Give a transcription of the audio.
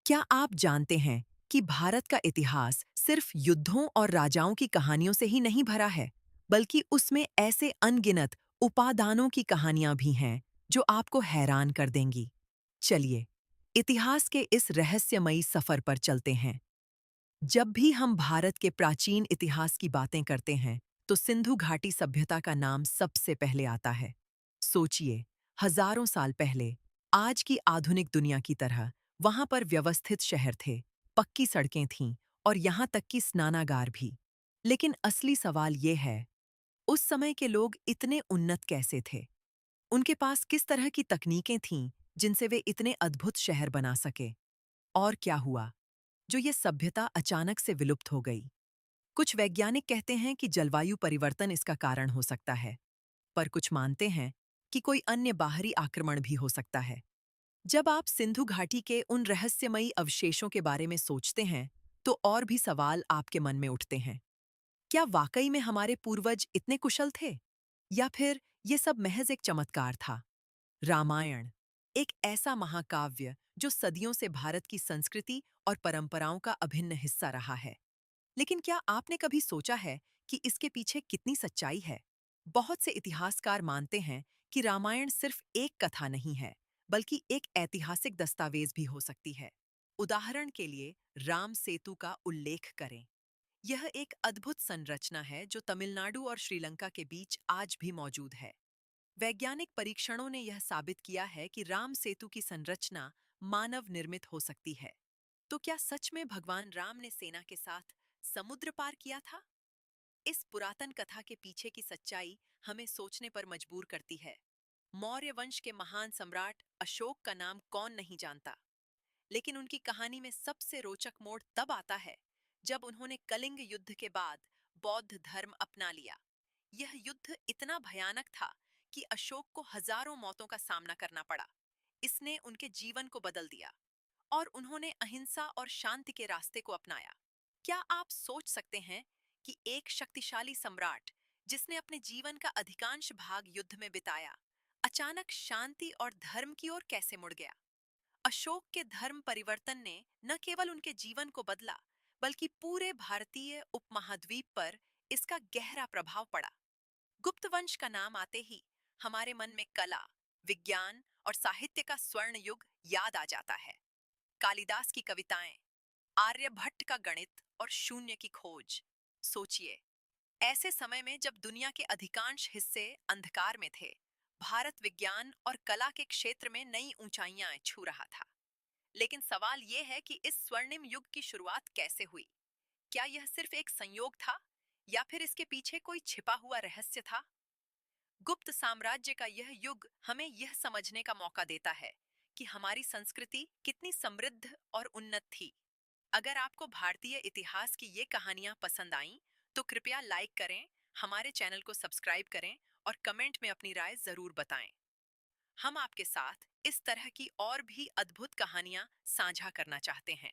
क्या आप जानते हैं कि भारत का इतिहास सिर्फ युद्धों और राजाओं की कहानियों से ही नहीं भरा है, बल्कि उसमें ऐसे अनगिनत उपादानों की कहानियां भी हैं जो आपको हैरान कर देंगी। चलिए, इतिहास के इस रहस्यमयी सफर पर चलते हैं। जब भी हम भारत के प्राचीन इतिहास की बातें करते हैं, तो सिंधु घाटी सभ्यता का नाम सबसे पहले आता है। सोचिए, हजारों साल पहले, आज की आधुनिक दुनिया की तरह, वहां पर व्यवस्थित शहर थे, पक्की सड़कें थीं और यहां तक कि स्नानागार भी। लेकिन असली सवाल ये है, उस समय के लोग इतने उन्नत कैसे थे? उनके पास किस तरह की तकनीकें थीं जिनसे वे इतने अद्भुत शहर बना सके? और क्या हुआ जो ये सभ्यता अचानक से विलुप्त हो गई? कुछ वैज्ञानिक कहते हैं कि जलवायु परिवर्तन इसका कारण हो सकता है, पर कुछ मानते हैं कि कोई अन्य बाहरी आक्रमण भी हो सकता है। जब आप सिंधु घाटी के उन रहस्यमयी अवशेषों के बारे में सोचते हैं, तो और भी सवाल आपके मन में उठते हैं। क्या वाकई में हमारे पूर्वज इतने कुशल थे? या फिर ये सब महज एक चमत्कार था? रामायण, एक ऐसा महाकाव्य जो सदियों से भारत की संस्कृति और परंपराओं का अभिन्न हिस्सा रहा है। लेकिन क्या आपने कभी सोचा है कि इसके पीछे कितनी सच्चाई है? बहुत से इतिहासकार मानते हैं कि रामायण सिर्फ एक कथा नहीं है, बल्कि एक ऐतिहासिक दस्तावेज भी हो सकती है। उदाहरण के लिए, राम सेतु का उल्लेख करें। यह एक अद्भुत संरचना है जो तमिलनाडु और श्रीलंका के बीच आज भी मौजूद है। वैज्ञानिक परीक्षणों ने यह साबित किया है कि राम सेतु की संरचना मानव निर्मित हो सकती है। तो क्या सच में भगवान राम ने सेना के साथ समुद्र पार किया था? इस पुरातन कथा के पीछे की सच्चाई हमें सोचने पर मजबूर करती है। मौर्य वंश के महान सम्राट अशोक का नाम कौन नहीं जानता, लेकिन उनकी कहानी में सबसे रोचक मोड़ तब आता है जब उन्होंने कलिंग युद्ध के बाद बौद्ध धर्म अपना लिया। यह युद्ध इतना भयानक था कि अशोक को हजारों मौतों का सामना करना पड़ा। इसने उनके जीवन को बदल दिया और उन्होंने अहिंसा और शांति के रास्ते को अपनाया। क्या आप सोच सकते हैं कि एक शक्तिशाली सम्राट, जिसने अपने जीवन का अधिकांश भाग युद्ध में बिताया, अचानक शांति और धर्म की ओर कैसे मुड़ गया? अशोक के धर्म परिवर्तन ने न केवल उनके जीवन को बदला, बल्कि पूरे भारतीय उपमहाद्वीप पर इसका गहरा प्रभाव पड़ा। गुप्त वंश का नाम आते ही हमारे मन में कला, विज्ञान और साहित्य का स्वर्ण युग याद आ जाता है। कालिदास की कविताएं, आर्यभट्ट का गणित और शून्य की खोज। सोचिए, ऐसे समय में जब दुनिया के अधिकांश हिस्से अंधकार में थे, भारत विज्ञान और कला के क्षेत्र में नई ऊंचाइयां छू रहा था। लेकिन सवाल यह है कि इस स्वर्णिम युग की शुरुआत कैसे हुई? क्या यह सिर्फ एक संयोग था, या फिर इसके पीछे कोई छिपा हुआ रहस्य था? गुप्त साम्राज्य का यह युग हमें यह समझने का मौका देता है कि हमारी संस्कृति कितनी समृद्ध और उन्नत थी। अगर आपको भारतीय इतिहास की ये कहानियां पसंद आईं, तो कृपया लाइक करें, हमारे चैनल को सब्सक्राइब करें और कमेंट में अपनी राय जरूर बताएं। हम आपके साथ इस तरह की और भी अद्भुत कहानियां साझा करना चाहते हैं।